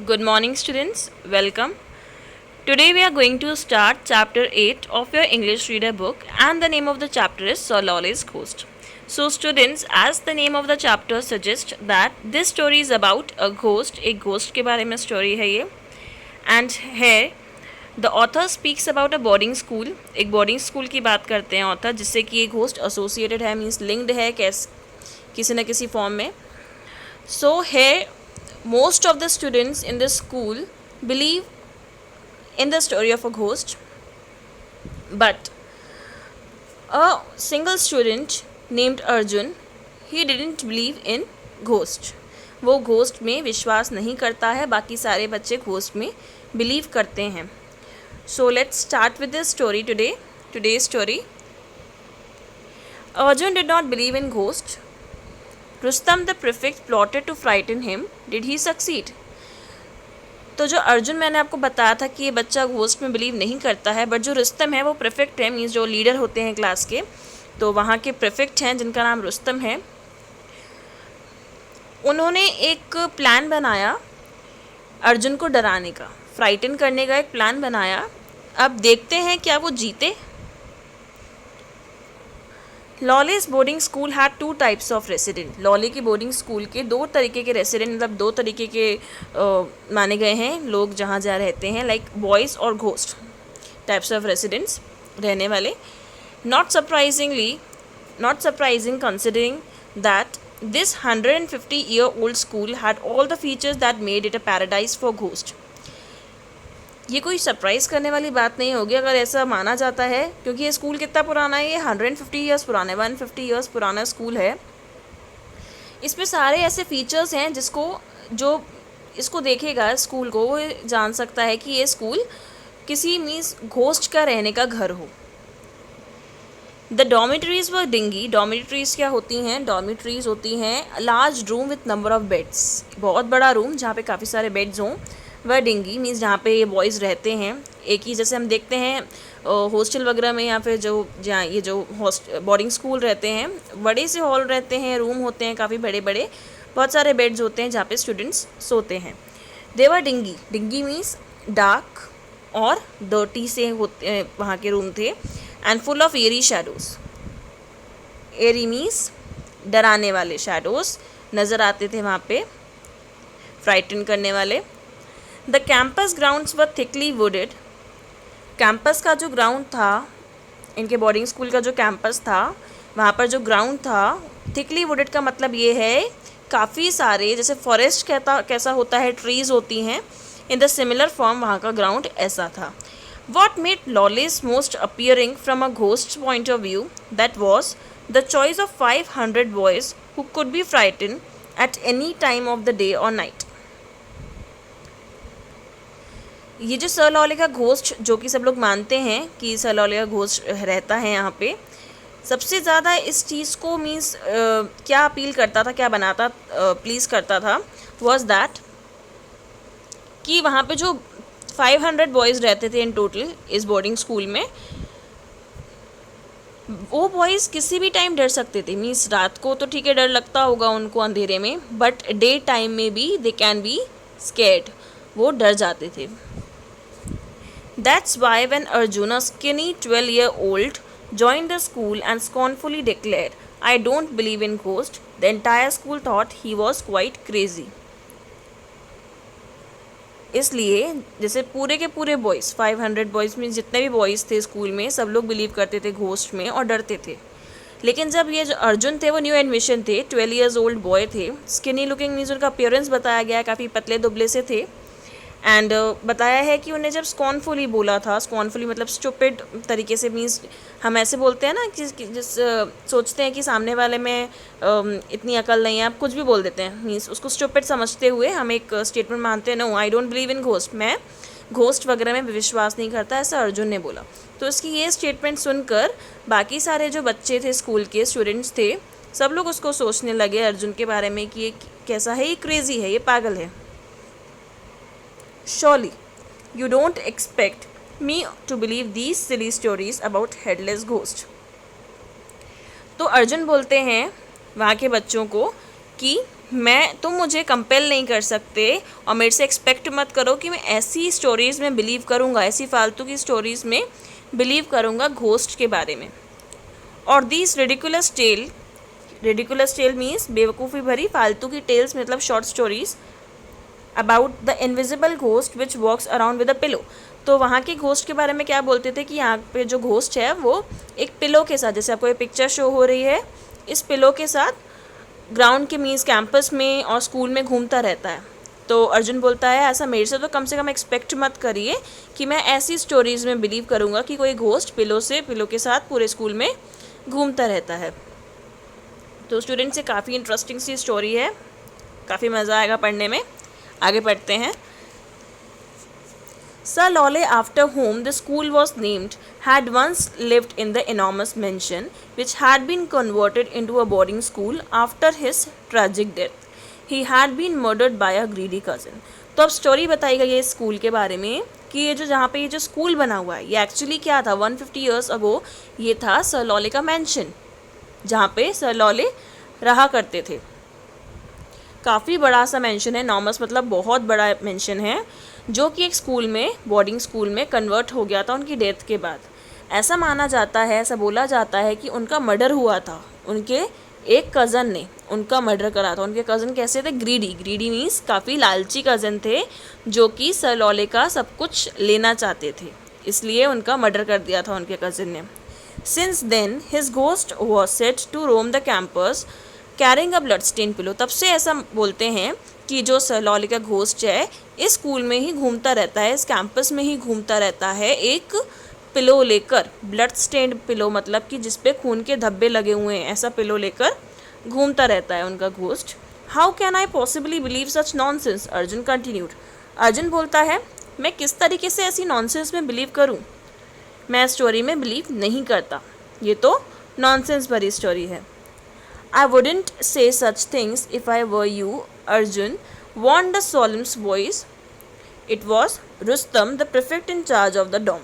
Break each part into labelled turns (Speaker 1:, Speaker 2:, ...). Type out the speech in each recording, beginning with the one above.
Speaker 1: Good morning, students. Welcome. Today we are going to start chapter 8 of your English reader book, and the name of the chapter is Sir Lolly's Ghost. So, students, as the name of the chapter suggests, that this story is about a ghost. एक ghost के बारे में story है ये. And here the author speaks about a boarding school. एक boarding school की बात करते हैं author, जिससे कि ये ghost associated है, means linked है किसी न किसी form में. So here most of the students in this school believe in the story of a ghost, but a single student named Arjun, he didn't believe in ghost. वो ghost में विश्वास नहीं करता है, बाकी सारे बच्चे घोस्ट में बिलीव करते हैं. So let's start with this story today. Today's story. Arjun did not believe in ghost. Rustam the prefect plotted to frighten him. Did he succeed? तो जो अर्जुन मैंने आपको बताया था कि ये बच्चा घोस्ट में बिलीव नहीं करता है, बट जो रुस्तम है वो प्रेफेक्ट है, मीन्स जो लीडर होते हैं क्लास के, तो वहाँ के प्रेफेक्ट हैं जिनका नाम रुस्तम है. उन्होंने एक प्लान बनाया अर्जुन को डराने का, फ्राइटन करने का एक प्लान बनाया. अब देखते हैं क्या वो जीते. Lollies boarding school had two types of resident. Lolly की बोर्डिंग स्कूल के दो तरीके के रेसिडेंट, मतलब दो तरीके के माने गए हैं लोग जहाँ जहाँ रहते हैं, लाइक बॉयज़ और घोस्ट टाइप्स ऑफ रेसिडेंट्स रहने वाले. Not surprising considering that this 150-year-old school had all the features that made it a paradise for ghost. ये कोई सरप्राइज़ करने वाली बात नहीं होगी अगर ऐसा माना जाता है, क्योंकि ये स्कूल कितना पुराना है, ये 150 ईयर्स पुराना है, 150 ईयर्स पुराना स्कूल है. इसमें सारे ऐसे फीचर्स हैं जो इसको देखेगा स्कूल को, वो जान सकता है कि ये स्कूल किसी मीन्स घोस्ट का रहने का घर हो. The dormitories were dingy. Dormitories क्या होती हैं? डॉर्मेटरीज होती हैं large room with number of beds. बहुत बड़ा रूम जहाँ पे काफ़ी सारे बेड्स हों. वह डिंगी मीन्स जहाँ पे ये बॉयज़ रहते हैं एक ही, जैसे हम देखते हैं हॉस्टल वगैरह में, या फिर जहाँ ये जो बोर्डिंग स्कूल रहते हैं, बड़े से हॉल रहते हैं, रूम होते हैं काफ़ी बड़े बड़े, बहुत सारे बेड्स होते हैं जहाँ पे स्टूडेंट्स सोते हैं. There were dingy. Dingy means dark और डर्टी से होते वहाँ के रूम थे. And full of eerie shadows. Eerie means डराने वाले, शैडोज़ नज़र आते थे वहाँ पे, फ्राइटन करने वाले. The campus grounds were thickly wooded. Campus का जो ग्राउंड था, इनके बोर्डिंग स्कूल का जो कैंपस था, वहाँ पर जो ग्राउंड था, थिकली वुडेड का मतलब ये है काफ़ी सारे, जैसे फॉरेस्ट कैसा होता है, ट्रीज़ होती हैं, इन द सिमिलर फॉर्म वहाँ का ग्राउंड ऐसा था. What made lollies most appearing from a ghost point of view, that was the choice of 500 boys who could be frighten at any time of the day और night. ये जो sir lolly का ghost, जो कि सब लोग मानते हैं कि सर लॉली का घोस्ट रहता है यहाँ पे, सबसे ज़्यादा इस चीज़ को मीन्स क्या अपील करता था, क्या बनाता प्लीज़ करता था, वॉज दैट कि वहाँ पे जो 500 बॉयज़ रहते थे इन टोटल इस बोर्डिंग स्कूल में, वो बॉयज़ किसी भी टाइम डर सकते थे. मीन्स रात को तो ठीक है डर लगता होगा उनको अंधेरे में, बट डे टाइम में भी दे कैन बी स्केर्ड, वो डर जाते थे. That's why when Arjun, a skinny 12-year-old, joined the school and scornfully declared, "I don't believe in ghosts," the entire school thought he was quite crazy. इसलिए जैसे पूरे के पूरे बॉयज़, 500 बॉयज़ में जितने भी बॉयज़ थे स्कूल में, सब लोग बिलीव करते थे घोस्ट में और डरते थे. लेकिन जब ये जो अर्जुन थे वो न्यू एडमिशन थे, 12 years old बॉय थे, स्किनी लुकिंग मीन्स उनका अपीयरेंस बताया गया, काफ़ी पतले दुबले से थे. एंड बताया है कि उन्हें जब स्कॉर्नफुली बोला था, स्कॉर्नफुली मतलब स्टूपिड तरीके से, मीन्स हम ऐसे बोलते हैं ना कि जिस सोचते हैं कि सामने वाले में इतनी अकल नहीं है, आप कुछ भी बोल देते हैं, मीन्स उसको स्टूपिड समझते हुए हम एक स्टेटमेंट मानते हैं, no I don't believe in ghost, मैं घोस्ट वगैरह में विश्वास नहीं करता, ऐसा अर्जुन ने बोला. तो इसकी ये स्टेटमेंट सुनकर बाकी सारे जो बच्चे थे स्कूल के स्टूडेंट्स थे, सब लोग उसको सोचने लगे अर्जुन के बारे में कि ये कैसा है, ये क्रेज़ी है, ये पागल है. Surely, you don't expect me to believe these silly stories about headless ghost. तो अर्जुन बोलते हैं वहाँ के बच्चों को कि तुम मुझे कंपेल नहीं कर सकते और मेरे से एक्सपेक्ट मत करो कि मैं ऐसी स्टोरीज़ में बिलीव करूँगा, ऐसी फालतू की स्टोरीज़ में बिलीव करूँगा घोस्ट के बारे में। और दिस रेडिकुलस टेल मीन्स बेवकूफ़ी भरी फालतू की टेल्स, मतलब short stories about the invisible ghost which walks around with a pillow. तो वहाँ के घोस्ट के बारे में क्या बोलते थे कि यहाँ पे जो घोस्ट है वो एक पिलो के साथ, जैसे आपको ये पिक्चर शो हो रही है, इस पिलो के साथ ग्राउंड के मीन्स कैंपस में और स्कूल में घूमता रहता है। तो अर्जुन बोलता है ऐसा मेरे से तो कम से कम एक्सपेक्ट मत करिए कि मैं ऐसी स्टोरीज़ में बिलीव करूँगा कि कोई घोस्ट पिलो के साथ पूरे स्कूल में घूमता रहता है। तो स्टूडेंट से काफ़ी इंटरेस्टिंग सी स्टोरी है, काफ़ी मज़ा आएगा पढ़ने में। आगे पढ़ते हैं। Sir Lole, after whom the school was named, had once lived in the enormous mansion which had been converted into a boarding school after his tragic death. He had been murdered by a greedy cousin. तो अब story बताई गई है इस school के बारे में कि ये जो जहाँ पे ये जो स्कूल बना हुआ है ये एक्चुअली क्या था, 150 ईयर्स अगो ये था सर लॉले का मैंशन, जहाँ पे सर लॉले रहा करते थे। काफ़ी बड़ा सा मेंशन है, नॉमस मतलब बहुत बड़ा मेंशन है, जो कि एक स्कूल में, बोर्डिंग स्कूल में कन्वर्ट हो गया था उनकी डेथ के बाद। ऐसा माना जाता है, ऐसा बोला जाता है कि उनका मर्डर हुआ था, उनके एक कज़न ने उनका मर्डर करा था। उनके कज़न कैसे थे? ग्रीडी मीन्स काफ़ी लालची कज़न थे, जो कि सर लॉले का सब कुछ लेना चाहते थे, इसलिए उनका मर्डर कर दिया था उनके कज़न ने। Since then his ghost was set to roam the campus carrying a blood stain pillow. तब से ऐसा बोलते हैं कि जो सर लॉले का घोस्ट है इस स्कूल में ही घूमता रहता है, इस कैंपस में ही घूमता रहता है एक पिलो लेकर, ब्लड स्टेन्ड पिलो मतलब कि जिस पे खून के धब्बे लगे हुए हैं, ऐसा पिलो लेकर घूमता रहता है उनका ghost. How can I possibly believe such nonsense, Arjun continued. Arjun बोलता है मैं किस तरीके से ऐसी नॉनसेंस में बिलीव करूँ, मैं स्टोरी में बिलीव नहीं करता, ये तो नॉनसेंस भरी स्टोरी है। I wouldn't say such things if I were you, Arjun warned a solemn voice. It was Rustam, the prefect in charge of the dorm.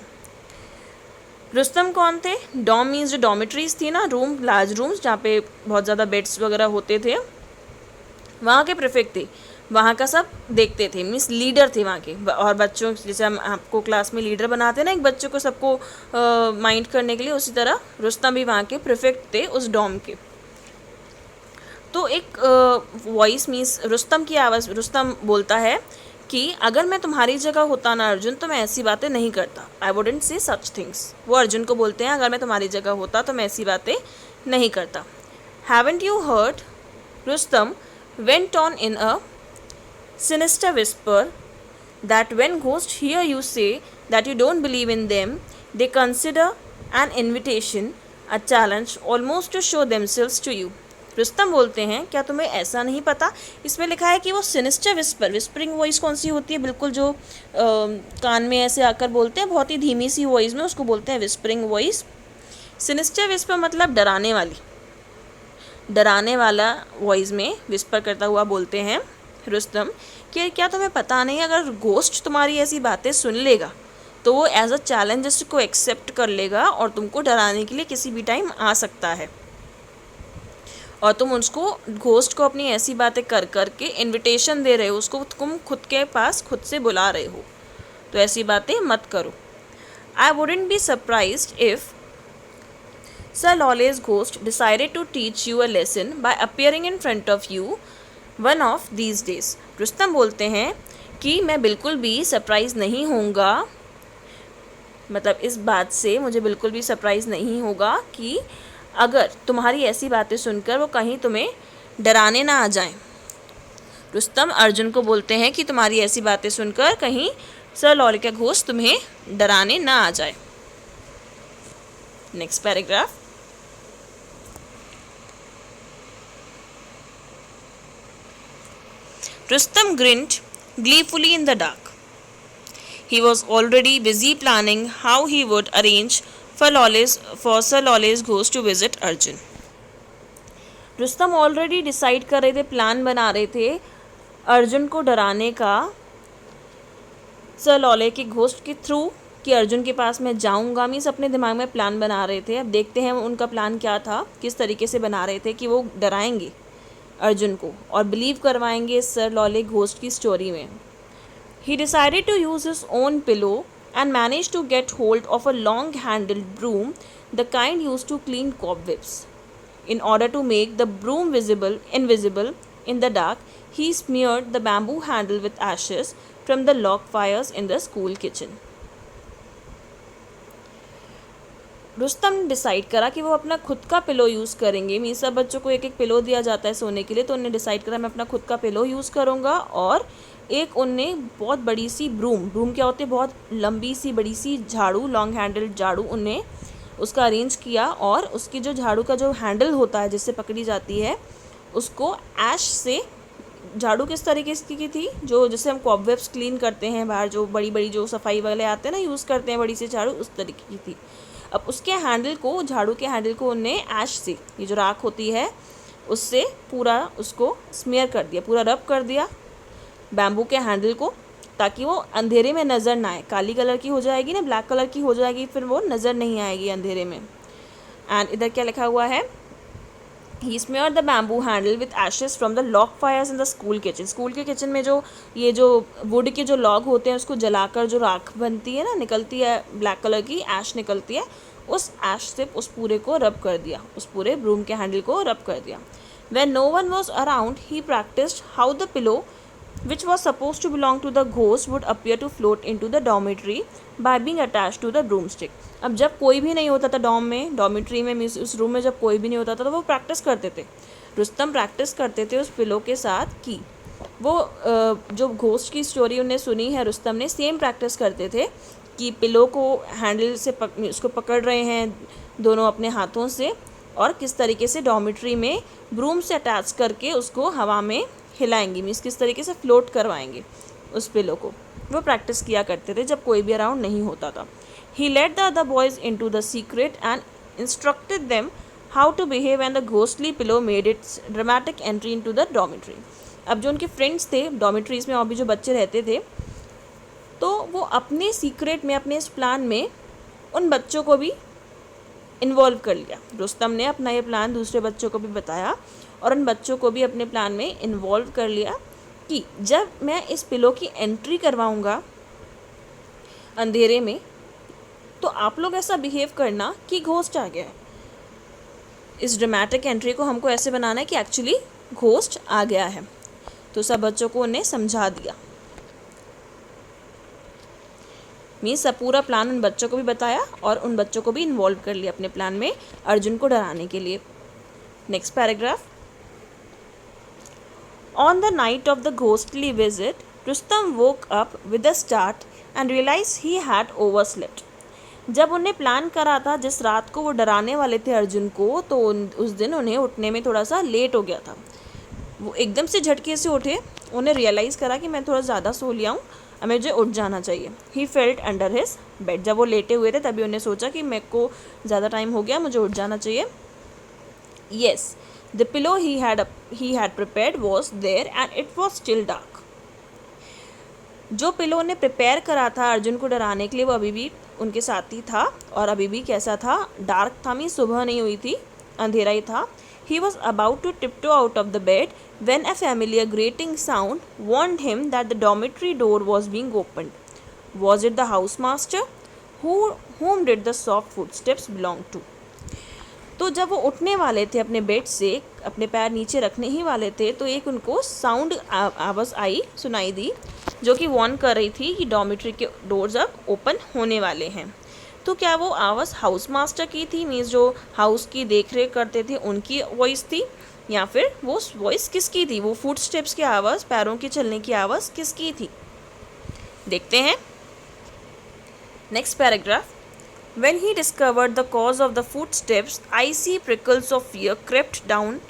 Speaker 1: Rustam कौन थे? डॉम मीन्स जो डॉमेट्रीज थी ना, रूम, लार्ज रूम्स जहाँ पे बहुत ज़्यादा बेड्स वगैरह होते थे, वहाँ के प्रिफेक्ट थे, वहाँ का सब देखते थे, मीन्स लीडर थे वहाँ के। और बच्चों, जैसे हम आपको क्लास में लीडर बनाते हैं ना एक बच्चों को, सबको माइंड करने के लिए, उसी तरह रुस्तम भी वहाँ के प्रिफेक्ट थे उस डॉम के। तो एक वॉइस मीन्स रुस्तम की आवाज़, रुस्तम बोलता है कि अगर मैं तुम्हारी जगह होता ना अर्जुन तो मैं ऐसी बातें नहीं करता। I wouldn't say such things, वो अर्जुन को बोलते हैं अगर मैं तुम्हारी जगह होता तो मैं ऐसी बातें नहीं करता। Haven't you heard, Rustam went on in a sinister whisper, that when ghost hear you say that you don't believe in them, they consider an invitation, a challenge, almost to show themselves to you. Rustam बोलते हैं क्या तुम्हें ऐसा नहीं पता, इसमें लिखा है कि वो सिनिस्टर विस्पर, विस्परिंग वॉइस कौन सी होती है, बिल्कुल जो कान में ऐसे आकर बोलते हैं बहुत ही धीमी सी वॉइस में, उसको बोलते हैं विस्परिंग वॉइस। सिनिस्टर विस्पर मतलब डराने वाली, डराने वाला वॉइस में विस्पर करता हुआ बोलते हैं रुस्तम कि क्या तुम्हें पता नहीं अगर घोस्ट तुम्हारी ऐसी बातें सुन लेगा तो वो एज अ चैलेंज को एक्सेप्ट कर लेगा और तुमको डराने के लिए किसी भी टाइम आ सकता है, और तुम उसको, घोस्ट को अपनी ऐसी बातें कर कर के इन्विटेशन दे रहे हो, उसको तुम खुद के पास खुद से बुला रहे हो, तो ऐसी बातें मत करो। I wouldn't be surprised if sir Lawlage ghost decided to teach you a lesson by appearing in front of you one of these days. Rustam बोलते हैं कि मैं बिल्कुल भी सरप्राइज नहीं होऊंगा, मतलब इस बात से मुझे बिल्कुल भी सरप्राइज नहीं होगा कि अगर तुम्हारी ऐसी बातें सुनकर वो कहीं तुम्हें डराने ना आ जाएं। रुस्तम अर्जुन को बोलते हैं कि तुम्हारी ऐसी बातें सुनकर कहीं सर लॉले का घोस्ट तुम्हें डराने ना आ जाए। Next paragraph. Rustam grinned gleefully in the dark. He was already busy planning how he would arrange for Sir Lawley's ghost to visit Arjun. Rustam already decide कर रहे थे, प्लान बना रहे थे अर्जुन को डराने का सर लॉले के घोस्ट के थ्रू, कि अर्जुन के पास मैं जाऊंगा, मीन्स अपने दिमाग में प्लान बना रहे थे। अब देखते हैं उनका प्लान क्या था, किस तरीके से बना रहे थे कि वो डराएंगे अर्जुन को और बिलीव करवाएंगे सर लॉले घोस्ट की स्टोरी में. He decided to use his own pillow and managed to get hold of a long-handled broom, the kind used to clean cobwebs. In order to make the broom invisible in the dark, he smeared the bamboo handle with ashes from the log fires in the school kitchen. Rustam ने decide करा कि वो अपना खुद का pillow use करेंगे. Mean सब बच्चों को एक एक पिलो दिया जाता है सोने के लिए, तो उन्होंने डिसाइड करा मैं अपना खुद का पिलो यूज़ करूँगा. और एक उनने बहुत बड़ी सी ब्रूम क्या होती है, बहुत लंबी सी बड़ी सी झाड़ू, लॉन्ग हैंडल्ड झाड़ू, उनने उसका अरेंज किया. और उसकी जो झाड़ू का जो हैंडल होता है जिससे पकड़ी जाती है, उसको ऐश से, झाड़ू किस तरीके की थी, जो जैसे हम कॉबवेब्स क्लीन करते हैं बाहर, जो बड़ी बड़ी जो सफाई वाले आते हैं ना, यूज़ करते हैं बड़ी सी झाड़ू, उस तरीके की थी. अब उसके हैंडल को, झाड़ू के हैंडल को उन्हें ऐश से, ये जो राख होती है उससे पूरा उसको स्मेयर कर दिया, पूरा रब कर दिया बैम्बू के हैंडल को, ताकि वो अंधेरे में नज़र ना आए. काली कलर की हो जाएगी ना, ब्लैक कलर की हो जाएगी, फिर वो नज़र नहीं आएगी अंधेरे में. एंड इधर क्या लिखा हुआ है, He smeared the bamboo handle with ashes from the log fires in the school kitchen. School के किचन में जो ये जो वुड के जो लॉग होते हैं उसको जलाकर जो राख बनती है ना, निकलती है ब्लैक कलर की ऐश निकलती है, उस ऐश से उस पूरे को रब कर दिया, उस पूरे ब्रूम के हैंडल को रब कर दिया. When no one was around, he practiced how the pillow which was supposed to belong to the ghost would appear to float into the dormitory by being attached to the broomstick. अब जब कोई भी नहीं होता था dormitory में, means उस room में जब कोई भी नहीं होता था, तो वो प्रैक्टिस करते थे. रुस्तम प्रैक्टिस करते थे उस पिलो के साथ कि वो जो घोस्ट की स्टोरी उन्हें सुनी है रुस्तम ने, सेम प्रैक्टिस करते थे कि पिलो को हैंडल से उसको पकड़ रहे हैं दोनों अपने हाथों से, और किस तरीके से डॉर्मेट्री में ब्रूम से अटैच करके उसको हवा में हिलाएंगे, मीन्स किस तरीके से फ्लोट करवाएंगे उस पिलो को. वो प्रैक्टिस किया करते थे जब कोई भी अराउंड नहीं होता था. He led the other boys into the secret and instructed them how to behave when the ghostly pillow made its dramatic entry into the dormitory. अब जो उनके फ्रेंड्स थे डॉर्मेट्रीज में और भी जो बच्चे रहते थे, तो वो अपने सीक्रेट में, अपने इस प्लान में उन बच्चों को भी इन्वॉल्व कर लिया. रुस्तम ने अपना ये प्लान दूसरे बच्चों को भी बताया और उन बच्चों को भी अपने प्लान में इन्वॉल्व कर लिया कि जब मैं इस पिलो की एंट्री करवाऊंगा अंधेरे में, तो आप लोग ऐसा बिहेव करना कि घोस्ट आ गया है. इस ड्रामेटिक एंट्री को हमको ऐसे बनाना है कि एक्चुअली घोस्ट आ गया है. तो सब बच्चों को उन्हें समझा दिया. मीन्स सब पूरा प्लान उन बच्चों को भी बताया और उन बच्चों को भी इन्वॉल्व कर लिया अपने प्लान में अर्जुन को डराने के लिए. Next paragraph. On the night of the ghostly visit, Rustam woke up with a start and realized he had overslept. जब उन्हें प्लान करा था जिस रात को वो डराने वाले थे अर्जुन को, तो उस दिन उन्हें उठने में थोड़ा सा लेट हो गया था. वो एकदम से झटके से उठे, उन्हें रियलाइज़ करा कि मैं थोड़ा ज़्यादा सो लिया हूँ, मुझे उठ जाना चाहिए. He felt under his bed. जब वो लेटे हुए थे तभी उन्हें सोचा कि मेरे को ज़्यादा टाइम हो गया, मुझे उठ जाना चाहिए. Yes, the pillow he had prepared was there and it was still dark. जो पिलो ने प्रिपेयर करा था अर्जुन को डराने के लिए, वो अभी भी उनके साथ ही था और अभी भी कैसा था, डार्क था. मीन सुबह नहीं हुई थी, अंधेरा ही था. He was about to tiptoe out of the bed when a familiar grating sound warned him that the dormitory door was being opened. Was it the housemaster? Whom did the soft footsteps belong to? तो जब वो उठने वाले थे अपने bed से, अपने पैर नीचे रखने ही वाले थे, तो एक उनको साउंड आवाज़ सुनाई दी जो कि वार्न कर रही थी कि डॉर्मेट्री के डोर्स अब ओपन होने वाले हैं. तो क्या वो आवाज़ हाउस मास्टर की थी, मीन्स जो हाउस की देख रेख करते थे उनकी वॉइस थी, या फिर वो वॉइस किसकी थी, वो फुट स्टेप्स की आवाज़, पैरों के चलने की आवाज़ किसकी थी. देखते हैं next paragraph. When he discovered the cause of the footsteps, icy prickles of fear crept down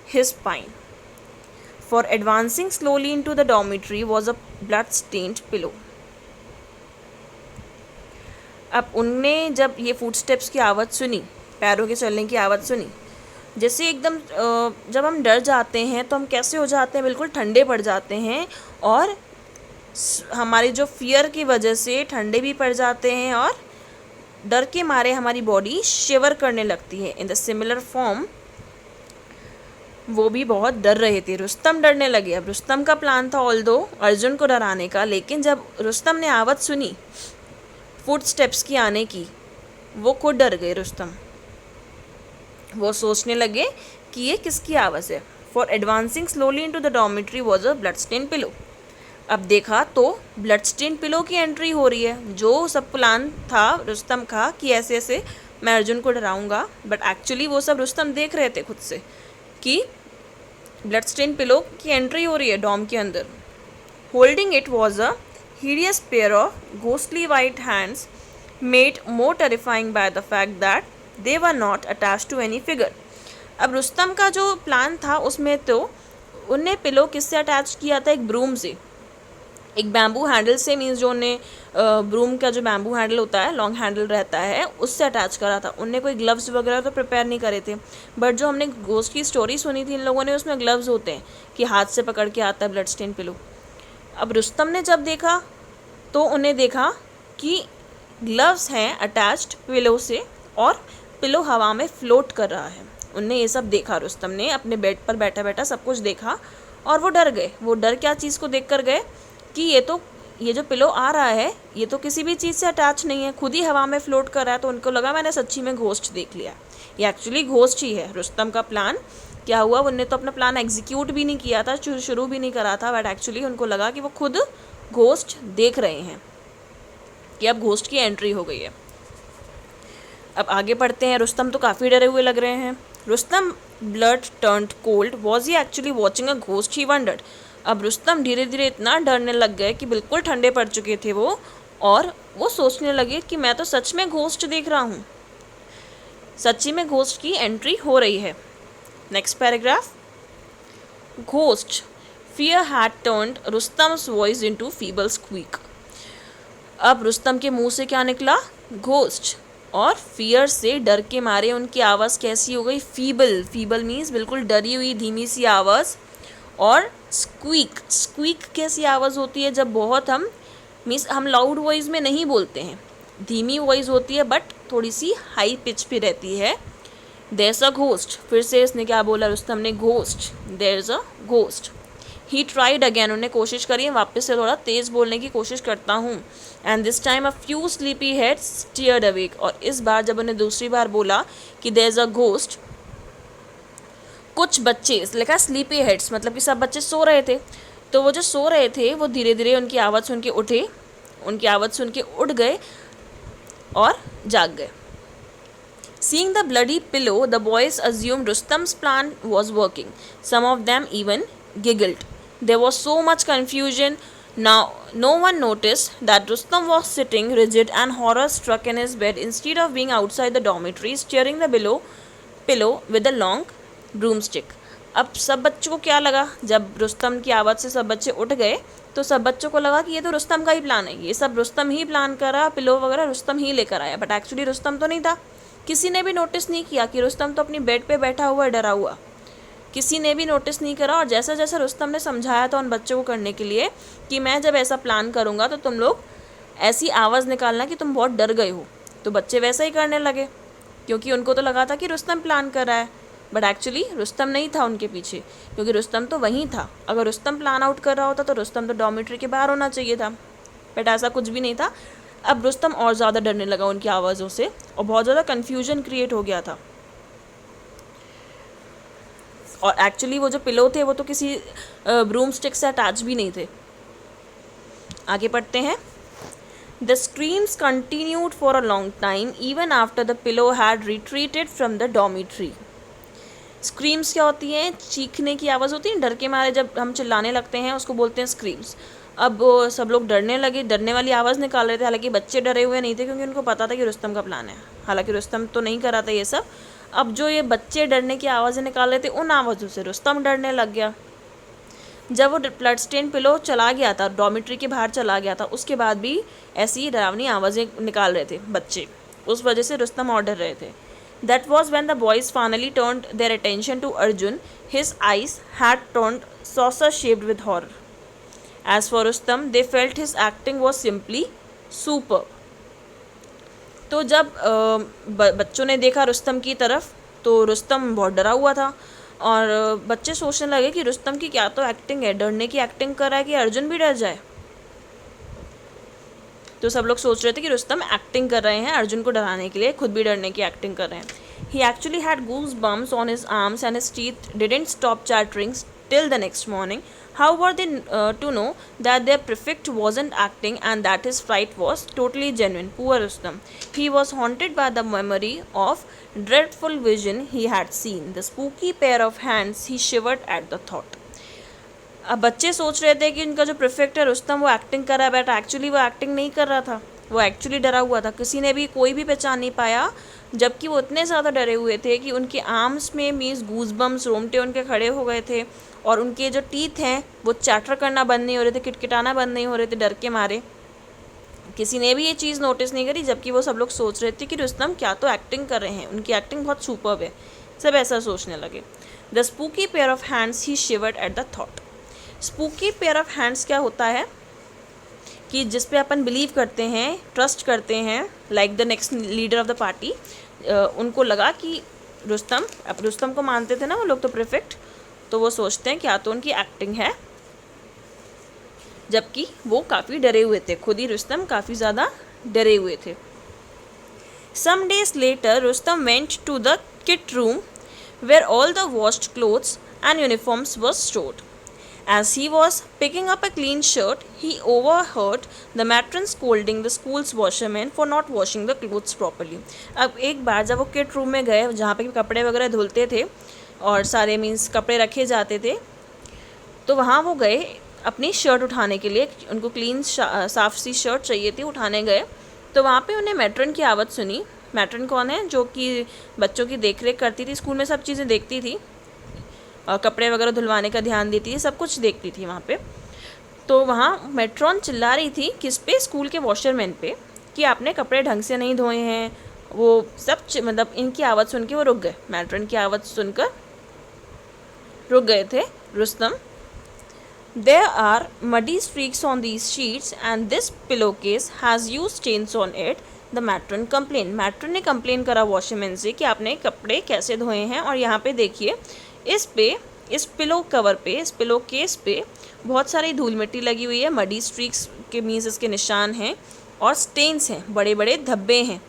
Speaker 1: his spine. For advancing slowly into the dormitory was a blood-stained pillow. अब उनने जब ये फुटस्टेप्स की आवाज़ सुनी, पैरों के चलने की आवाज़ सुनी, जैसे एकदम जब हम डर जाते हैं तो हम कैसे हो जाते हैं, बिल्कुल ठंडे पड़ जाते हैं, और हमारी जो फियर की वजह से ठंडे भी पड़ जाते हैं और डर के मारे हमारी बॉडी शिवर करने लगती है. इन द सिमिलर फॉर्म वो भी बहुत डर रहे थे। रुस्तम डरने लगे। अब रुस्तम का प्लान था ऑल्दो अर्जुन को डराने का, लेकिन जब रुस्तम ने आवाज़ सुनी फुट स्टेप्स की आने की, वो खुद डर गए रुस्तम। वो सोचने लगे कि ये किसकी आवाज़ है। For advancing slowly into the dormitory was a blood stain pillow. अब देखा तो ब्लड स्टेन पिलो की एंट्री हो रही है। जो सब प्लान था रुस्तम का कि ऐसे ऐसे मैं अर्जुन को डराऊंगा, बट एक्चुअली वो सब रुस्तम देख रहे थे खुद से कि ब्लड स्टेन पिलो की एंट्री हो रही है डॉम के अंदर। Holding it was a hideous pair of ghostly white hands made more terrifying by the fact that they were not attached to any figure। अब रुस्तम का जो प्लान था उसमें तो उनने पिलो किससे अटैच किया था, एक ब्रूम से, एक बैम्बू हैंडल से, मीन्स जो उन्हें ब्रूम का जो बैम्बू हैंडल होता है, लॉन्ग हैंडल रहता है, उससे अटैच करा था। उनने कोई ग्लव्स वगैरह तो प्रिपेयर नहीं करे थे, बट जो हमने घोस्ट की स्टोरी सुनी थी इन लोगों ने, उसमें ग्लव्स होते हैं कि हाथ से पकड़ के आता है ब्लड स्टेन पिलो। अब रुस्तम ने जब देखा तो उन्हें देखा कि ग्लव्स हैं अटैच्ड पिलो से और पिलो हवा में फ्लोट कर रहा है। उनने ये सब देखा, रुस्तम ने अपने बेड पर बैठा बैठा सब कुछ देखा और वो डर गए। वो डर क्या चीज़ को देख कर गए कि ये जो पिलो आ रहा है ये तो किसी भी चीज़ से अटैच नहीं है, खुद ही हवा में फ्लोट कर रहा है। तो उनको लगा मैंने सच्ची में घोस्ट देख लिया, ये एक्चुअली घोस्ट ही है। रुस्तम का प्लान क्या हुआ, उनने तो अपना प्लान एग्जीक्यूट भी नहीं किया था, शुरू भी नहीं करा था, बट एक्चुअली उनको लगा कि वो खुद घोस्ट देख रहे हैं कि अब घोस्ट की एंट्री हो गई है। अब आगे पढ़ते हैं। रुस्तम तो काफ़ी डरे हुए लग रहे हैं। Rustam blood turned cold, was he actually watching a ghost, he wondered. अब रुस्तम धीरे धीरे इतना डरने लग गए कि बिल्कुल ठंडे पड़ चुके थे वो, और वो सोचने लगे कि मैं तो सच में घोस्ट देख रहा हूँ, सच्ची में घोस्ट की एंट्री हो रही है। Next paragraph. Ghost fear had turned Rustam's voice into feeble squeak. अब रुस्तम के मुंह से क्या निकला, घोस्ट, और फियर से डर के मारे उनकी आवाज़ कैसी हो गई, फीबल। फीबल मीन्स बिल्कुल डरी हुई धीमी सी आवाज़। और स्क्वीक, स्क्वीक कैसी आवाज़ होती है, जब बहुत मीन्स हम लाउड वॉइस में नहीं बोलते हैं, धीमी वॉइस होती है बट थोड़ी सी हाई पिच पे रहती है। देयर इज़ अ घोस्ट, फिर से इसने क्या बोला रुस्तम ने, ghost, there is a ghost. He tried again, उन्हें कोशिश करी, वापस से थोड़ा तेज़ बोलने की कोशिश करता हूँ। And this time a few sleepy heads steered awake, और इस बार जब उन्हें दूसरी बार बोला कि देयर इज़ अ घोस्ट, कुछ बच्चे, लिखा स्लीपी हेड्स मतलब कि सब बच्चे सो रहे थे, तो वो जो सो रहे थे वो धीरे धीरे उनकी आवाज़ सुन के उठे, उनकी आवाज़ सुन के उठ गए और जाग गए। Seeing the bloody pillow, the boys assumed Rustam's plan was working. Some of them even giggled. There was so much confusion. Now, no one noticed that Rustam was sitting rigid and horror-struck in his bed instead of being outside the dormitory, steering the pillow with a long broomstick. अब सब बच्चों को क्या लगा, जब रुस्तम की आवाज़ से सब बच्चे उठ गए तो सब बच्चों को लगा कि ये तो रुस्तम का ही प्लान है, ये सब रुस्तम ही प्लान करा, पिलो वगैरह रुस्तम ही लेकर आया। बट एक्चुअली रुस्तम तो नहीं था। किसी ने भी नोटिस नहीं किया कि रुस्तम तो अपनी बेड पे बैठा हुआ है डरा हुआ, किसी ने भी नोटिस नहीं करा। और जैसा जैसा रुस्तम ने समझाया था उन बच्चों को करने के लिए कि मैं जब ऐसा प्लान करूँगा तो तुम लोग ऐसी आवाज़ निकालना कि तुम बहुत डर गए हो, तो बच्चे वैसा ही करने लगे, क्योंकि उनको तो लगा था कि रुस्तम प्लान कर रहा है, बट एक्चुअली रुस्तम नहीं था उनके पीछे, क्योंकि रुस्तम तो वहीं था। अगर रुस्तम प्लान आउट कर रहा होता तो रुस्तम तो डॉर्मेट्री के बाहर होना चाहिए था, बट ऐसा कुछ भी नहीं था। अब रुस्तम और ज़्यादा डरने लगा उनकी आवाज़ों से, और बहुत ज़्यादा कन्फ्यूजन क्रिएट हो गया था। और एक्चुअली वो जो पिलो थे वो तो किसी ब्रूम स्टिक से अटैच भी नहीं थे। आगे पढ़ते हैं। The screams continued for a long time even after the pillow had retreated from the dormitory. Screams क्या होती हैं, चीखने की आवाज़ होती है, डर के मारे जब हम चिल्लाने लगते हैं उसको बोलते हैं स्क्रीम्स। अब सब लोग डरने लगे, डरने वाली आवाज़ निकाल रहे थे। हालांकि बच्चे डरे हुए नहीं थे क्योंकि उनको पता था कि रुस्तम का प्लान है, हालांकि रुस्तम तो नहीं कर रहा था ये सब। अब जो ये बच्चे डरने की आवाज़ें निकाल रहे थे उन आवाज़ों से रुस्तम डरने लग गया। जब वो ब्लड स्टेन पिलो चला गया था, डॉर्मेट्री के बाहर चला गया था, उसके बाद भी ऐसी डरावनी आवाज़ें निकाल रहे थे बच्चे, उस वजह से रुस्तम और डर रहे थे। That was when the boys finally turned their attention to Arjun. His eyes had turned saucer-shaped with horror. As for Rustam, they felt his acting was simply superb. तो जब बच्चों ने देखा रुस्तम की तरफ तो रुस्तम बहुत डरा हुआ था, और बच्चे सोचने लगे कि रुस्तम की क्या तो एक्टिंग है, डरने की एक्टिंग कर रहा है कि अर्जुन भी डर जाए। तो सब लोग सोच रहे थे कि रुस्तम एक्टिंग कर रहे हैं अर्जुन को डराने के लिए, खुद भी डरने की एक्टिंग कर रहे हैं। He actually had goosebumps on his arms and his teeth didn't stop chattering till the next morning. How were they to know that their prefect wasn't acting and that his fright was totally genuine? Poor Rustam. He was haunted by the memory of dreadful vision he had seen. The spooky pair of hands, he shivered at the thought. अब बच्चे सोच रहे थे कि उनका जो prefect है रुस्तम वो एक्टिंग कर रहा है, बट एक्चुअली वो एक्टिंग नहीं कर रहा था, वो एक्चुअली डरा हुआ था। किसी ने भी कोई भी पहचान नहीं पाया, जबकि वो इतने ज़्यादा डरे हुए थे कि उनके आर्म्स में मीन्स गूजबम्स, रोमटे उनके खड़े हो गए थे और उनके जो टीथ हैं वो चैटर करना बंद नहीं हो रहे थे, किटकिटाना बंद नहीं हो रहे थे डर के मारे। किसी ने भी ये चीज़ नोटिस नहीं करी, जबकि वो सब लोग सोच रहे थे कि रुस्तम क्या तो एक्टिंग कर रहे हैं, उनकी एक्टिंग बहुत सुपर्ब है। सब ऐसा सोचने लगे। The spooky pair of hands he शिवर्ड at the thought. Spooky pair of hands क्या होता है कि जिस पे अपन बिलीव करते हैं, ट्रस्ट करते हैं, like the next leader of the party. उनको लगा कि रुस्तम, अब रुस्तम को मानते थे ना वो लोग तो प्रिफेक्ट, तो वो सोचते हैं क्या तो उनकी एक्टिंग है, जबकि वो काफ़ी डरे हुए थे, खुद ही रुस्तम काफ़ी ज़्यादा डरे हुए थे। Some days later Rustam went to the kit room where all the washed clothes and uniforms were stored. As he was picking up a clean shirt, he overheard the matron scolding the school's washerman for not washing the clothes properly. अब एक बार जब वो kit room में गए जहाँ पे कपड़े वगैरह धुलते थे और सारे मीन्स कपड़े रखे जाते थे, तो वहाँ वो गए अपनी शर्ट उठाने के लिए, उनको क्लीन साफ सी शर्ट चाहिए थी, उठाने गए। तो वहाँ पे उन्हें मैट्रन की आवाज़ सुनी। मैट्रन कौन है? जो कि बच्चों की देख रेख करती थी, स्कूल में सब चीज़ें देखती थी और कपड़े वगैरह धुलवाने का ध्यान देती थी, सब कुछ देखती थी वहाँ पे। तो वहाँ मैट्रॉन चिल्ला रही थी किस पे? स्कूल के वॉशरमैन पे, कि आपने कपड़े ढंग से नहीं धोए हैं। वो सब मतलब इनकी आवाज़ सुन के वो रुक गए, मैट्रॉन की आवाज़ सुनकर रुक गए थे Rustam. There are muddy streaks on these sheets and this pillowcase has used stains on it. The matron complained. Matron ने कंप्लेन करा वॉशरमैन से कि आपने कपड़े कैसे धोए हैं, और यहाँ पे देखिए इस पिलो कवर पे, इस पिलो केस पे बहुत सारी धूल मिट्टी लगी हुई है। मडी स्ट्रीक्स के मीन्स इसके निशान हैं और स्टेन्स हैं, बड़े बड़े धब्बे हैं।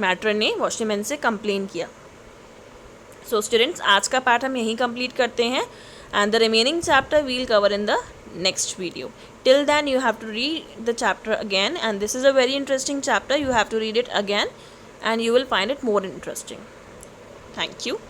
Speaker 1: मैट्रन ने वॉशरमैन से कंप्लेन किया। सो स्टूडेंट्स, आज का पार्ट हम यहीं कंप्लीट करते हैं and the remaining chapter will cover in the next video. Till then you have to read the chapter again, and this is a very interesting chapter. You have to read it again and you will find it more interesting. Thank you.